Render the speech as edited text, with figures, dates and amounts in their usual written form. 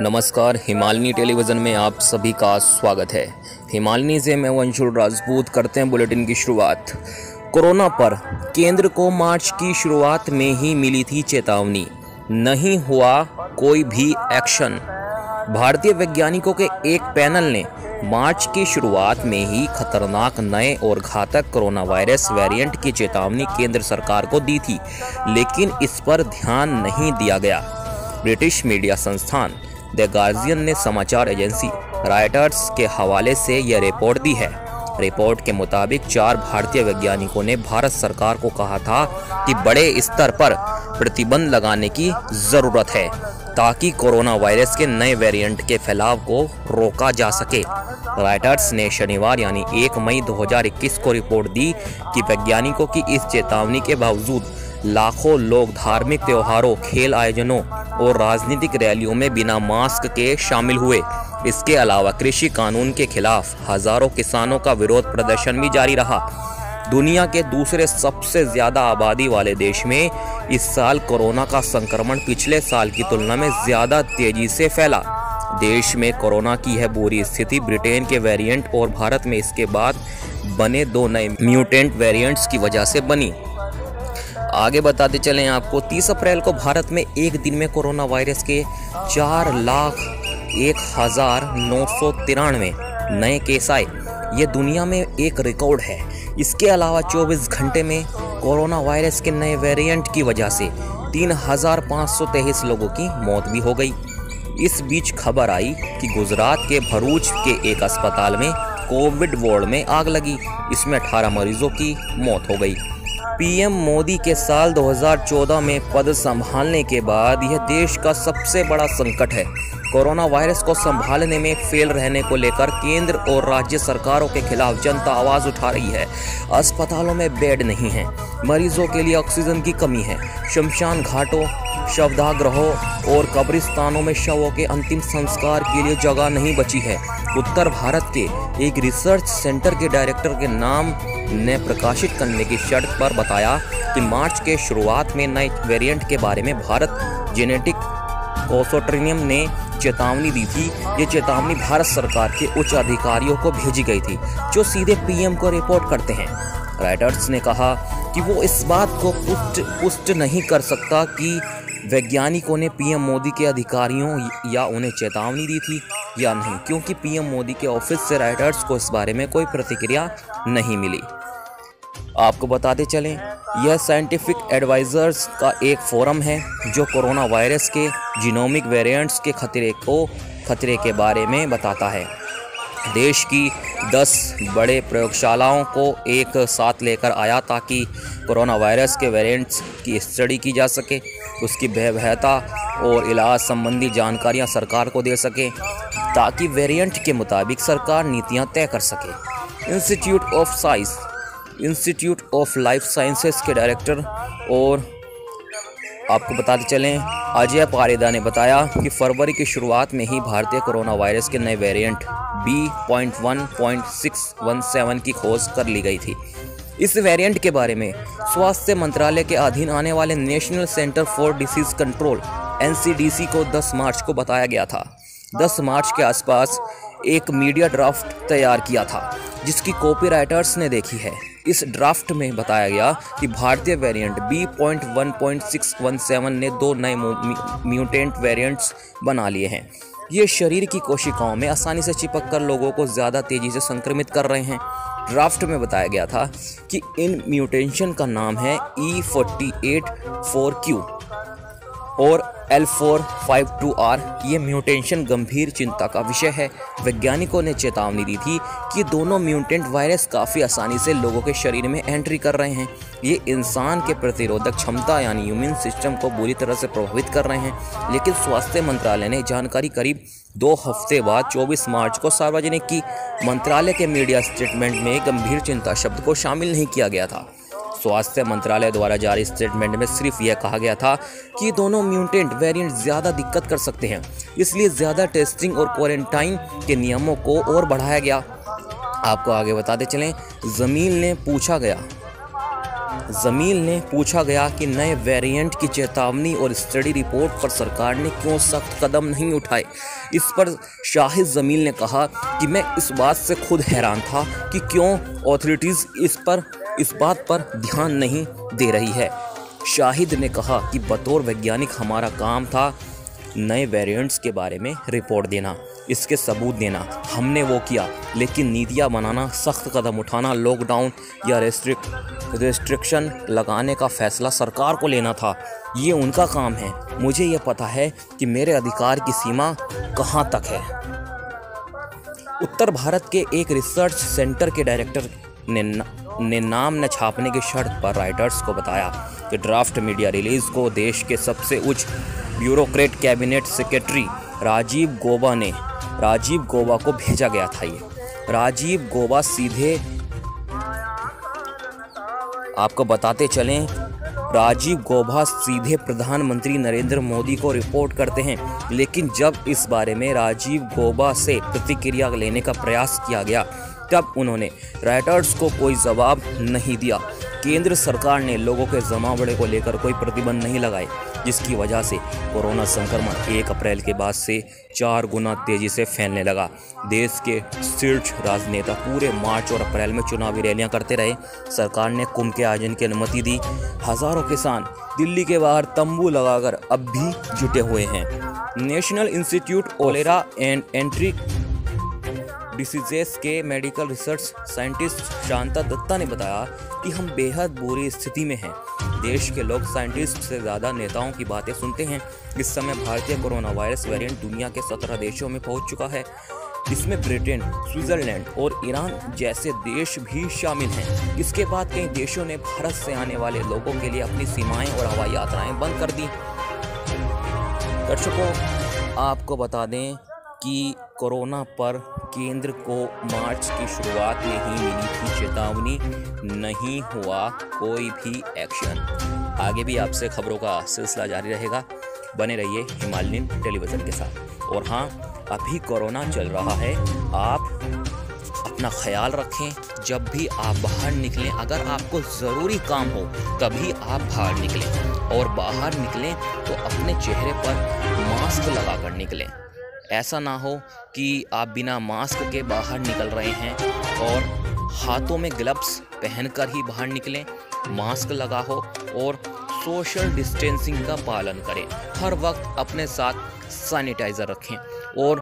नमस्कार, हिमालनी टेलीविज़न में आप सभी का स्वागत है। हिमालनी से मैं वंशुल राजपूत करते हैं बुलेटिन की शुरुआत। कोरोना पर केंद्र को मार्च की शुरुआत में ही मिली थी चेतावनी, नहीं हुआ कोई भी एक्शन। भारतीय वैज्ञानिकों के एक पैनल ने मार्च की शुरुआत में ही खतरनाक नए और घातक कोरोना वायरस वेरिएंट की चेतावनी केंद्र सरकार को दी थी, लेकिन इस पर ध्यान नहीं दिया गया। ब्रिटिश मीडिया संस्थान द गार्जियन ने समाचार एजेंसी रॉयटर्स के हवाले से यह रिपोर्ट दी है। रिपोर्ट के मुताबिक 4 भारतीय वैज्ञानिकों ने भारत सरकार को कहा था कि बड़े स्तर पर प्रतिबंध लगाने की जरूरत है ताकि कोरोना वायरस के नए वेरिएंट के फैलाव को रोका जा सके। रॉयटर्स ने शनिवार यानी 1 मई 2021 को रिपोर्ट दी कि वैज्ञानिकों की इस चेतावनी के बावजूद लाखों लोग धार्मिक त्योहारों, खेल आयोजनों और राजनीतिक रैलियों में बिना मास्क के शामिल हुए। इसके अलावा कृषि कानून के खिलाफ हजारों किसानों का विरोध प्रदर्शन भी जारी रहा। दुनिया के दूसरे सबसे ज्यादा आबादी वाले देश में इस साल कोरोना का संक्रमण पिछले साल की तुलना में ज्यादा तेजी से फैला। देश में कोरोना की यह बुरी स्थिति ब्रिटेन के वेरिएंट और भारत में इसके बाद बने 2 नए म्यूटेंट वेरिएंट्स की वजह से बनी। आगे बताते चलें आपको, 30 अप्रैल को भारत में एक दिन में कोरोना वायरस के 4,01,993 नए केस आए। ये दुनिया में एक रिकॉर्ड है। इसके अलावा 24 घंटे में कोरोना वायरस के नए वेरिएंट की वजह से 3,523 लोगों की मौत भी हो गई। इस बीच खबर आई कि गुजरात के भरूच के एक अस्पताल में कोविड वार्ड में आग लगी। इसमें 18 मरीजों की मौत हो गई। पीएम मोदी के साल 2014 में पद संभालने के बाद यह देश का सबसे बड़ा संकट है। कोरोना वायरस को संभालने में फेल रहने को लेकर केंद्र और राज्य सरकारों के खिलाफ जनता आवाज उठा रही है। अस्पतालों में बेड नहीं है, मरीजों के लिए ऑक्सीजन की कमी है, शमशान घाटों, शवदाहगृहों और कब्रिस्तानों में शवों के अंतिम संस्कार के लिए जगह नहीं बची है। उत्तर भारत के एक रिसर्च सेंटर के डायरेक्टर के नाम ने प्रकाशित करने की शर्त पर बताया कि मार्च के शुरुआत में नए वेरिएंट के बारे में भारत जेनेटिक कंसोर्टियम ने चेतावनी दी थी। ये चेतावनी भारत सरकार के उच्च अधिकारियों को भेजी गई थी, जो सीधे पीएम को रिपोर्ट करते हैं। रॉयटर्स ने कहा कि वो इस बात को पुष्ट नहीं कर सकता कि वैज्ञानिकों ने पीएम मोदी के अधिकारियों या उन्हें चेतावनी दी थी या नहीं, क्योंकि पीएम मोदी के ऑफिस से रॉयटर्स को इस बारे में कोई प्रतिक्रिया नहीं मिली। आपको बताते चलें, यह साइंटिफिक एडवाइजर्स का एक फोरम है जो कोरोना वायरस के जीनोमिक वेरिएंट्स के खतरे के बारे में बताता है। देश की 10 बड़े प्रयोगशालाओं को एक साथ लेकर आया ताकि कोरोना वायरस के वेरिएंट्स की स्टडी की जा सके, उसकी वैधता और इलाज संबंधी जानकारियां सरकार को दे सके ताकि वेरिएंट के मुताबिक सरकार नीतियां तय कर सके। इंस्टीट्यूट ऑफ लाइफ साइंसेस के डायरेक्टर और आपको बताते चलें, अजय पारेदा ने बताया कि फरवरी की शुरुआत में ही भारतीय कोरोना वायरस के नए वेरिएंट B.1.617 की खोज कर ली गई थी। इस वेरिएंट के बारे में स्वास्थ्य मंत्रालय के अधीन आने वाले national centre for disease control NCDC को 10 मार्च को बताया गया था। 10 मार्च के आसपास एक मीडिया ड्राफ्ट तैयार किया था, जिसकी कॉपी राइटर्स ने देखी है। इस ड्राफ्ट में बताया गया कि भारतीय वेरिएंट B.1.617 ने 2 नए म्यूटेंट वेरिएंट्स बना लिए हैं। ये शरीर की कोशिकाओं में आसानी से चिपक कर लोगों को ज़्यादा तेज़ी से संक्रमित कर रहे हैं। ड्राफ्ट में बताया गया था कि इन म्यूटेशन का नाम है E48.4Q और L452R। ये म्यूटेशन गंभीर चिंता का विषय है। वैज्ञानिकों ने चेतावनी दी थी कि दोनों म्यूटेंट वायरस काफ़ी आसानी से लोगों के शरीर में एंट्री कर रहे हैं। ये इंसान के प्रतिरोधक क्षमता यानी इम्यून सिस्टम को बुरी तरह से प्रभावित कर रहे हैं। लेकिन स्वास्थ्य मंत्रालय ने जानकारी करीब 2 हफ्ते बाद 24 मार्च को सार्वजनिक की। मंत्रालय के मीडिया स्टेटमेंट में गंभीर चिंता शब्द को शामिल नहीं किया गया था। स्वास्थ्य मंत्रालय द्वारा जारी स्टेटमेंट में सिर्फ यह कहा गया था कि दोनों म्यूटेंट वेरिएंट ज़्यादा दिक्कत कर सकते हैं, इसलिए ज़्यादा टेस्टिंग और क्वारंटाइन के नियमों को और बढ़ाया गया। आपको आगे बताते चलें, ज़मील ने पूछा गया जमील ने पूछा गया कि नए वेरिएंट की चेतावनी और स्टडी रिपोर्ट पर सरकार ने क्यों सख्त कदम नहीं उठाए। इस पर शाहिद जमील ने कहा कि मैं इस बात से खुद हैरान था कि क्यों अथॉरिटीज़ इस बात पर ध्यान नहीं दे रही है। शाहिद ने कहा कि बतौर वैज्ञानिक हमारा काम था नए वेरिएंट्स के बारे में रिपोर्ट देना, इसके सबूत देना, हमने वो किया, लेकिन नीतियाँ बनाना, सख्त कदम उठाना, लॉकडाउन या रेस्ट्रिक्शन लगाने का फैसला सरकार को लेना था। ये उनका काम है। मुझे ये पता है कि मेरे अधिकार की सीमा कहाँ तक है। उत्तर भारत के एक रिसर्च सेंटर के डायरेक्टर ने नाम न छापने की शर्त पर राइटर्स को बताया कि ड्राफ्ट मीडिया रिलीज को देश के सबसे उच्च bureaucrat cabinet secretary Rajiv Gauba को भेजा गया था। ये राजीव गौबा सीधे आपको बताते चलें, राजीव गौबा सीधे प्रधानमंत्री नरेंद्र मोदी को रिपोर्ट करते हैं, लेकिन जब इस बारे में राजीव गौबा से प्रतिक्रिया लेने का प्रयास किया गया तब उन्होंने राइटर्स को कोई जवाब नहीं दिया। केंद्र सरकार ने लोगों के जमावड़े को लेकर कोई प्रतिबंध नहीं लगाए, जिसकी वजह से कोरोना संक्रमण 1 अप्रैल के बाद से 4 गुना तेजी से फैलने लगा। देश के शीर्ष राजनेता पूरे मार्च और अप्रैल में चुनावी रैलियां करते रहे। सरकार ने कुंभ के आयोजन की अनुमति दी। हजारों किसान दिल्ली के बाहर तंबू लगाकर अब भी जुटे हुए हैं। National institute cholera and enteric diseases के medical research scientist Shanta Datta ने बताया कि हम बेहद बुरी स्थिति में हैं। देश के लोग साइंटिस्ट से ज़्यादा नेताओं की बातें सुनते हैं। इस समय भारतीय कोरोना वायरस वेरिएंट दुनिया के 17 देशों में पहुंच चुका है। इसमें ब्रिटेन, स्विट्जरलैंड और ईरान जैसे देश भी शामिल हैं। इसके बाद कई देशों ने भारत से आने वाले लोगों के लिए अपनी सीमाएं और हवाई यात्राएं बंद कर दी। दर्शकों, आपको बता दें कि कोरोना पर केंद्र को मार्च की शुरुआत में ही मिली थी चेतावनी, नहीं हुआ कोई भी एक्शन। आगे भी आपसे खबरों का सिलसिला जारी रहेगा। बने रहिए हिमालयन टेलीविज़न के साथ। और हाँ, अभी कोरोना चल रहा है, आप अपना ख्याल रखें। जब भी आप बाहर निकलें, अगर आपको ज़रूरी काम हो तभी आप बाहर निकलें, और बाहर निकलें तो अपने चेहरे पर मास्क लगा कर निकलें। ऐसा ना हो कि आप बिना मास्क के बाहर निकल रहे हैं और हाथों में ग्लव्स पहनकर ही बाहर निकलें। मास्क लगा हो और सोशल डिस्टेंसिंग का पालन करें। हर वक्त अपने साथ सैनिटाइज़र रखें और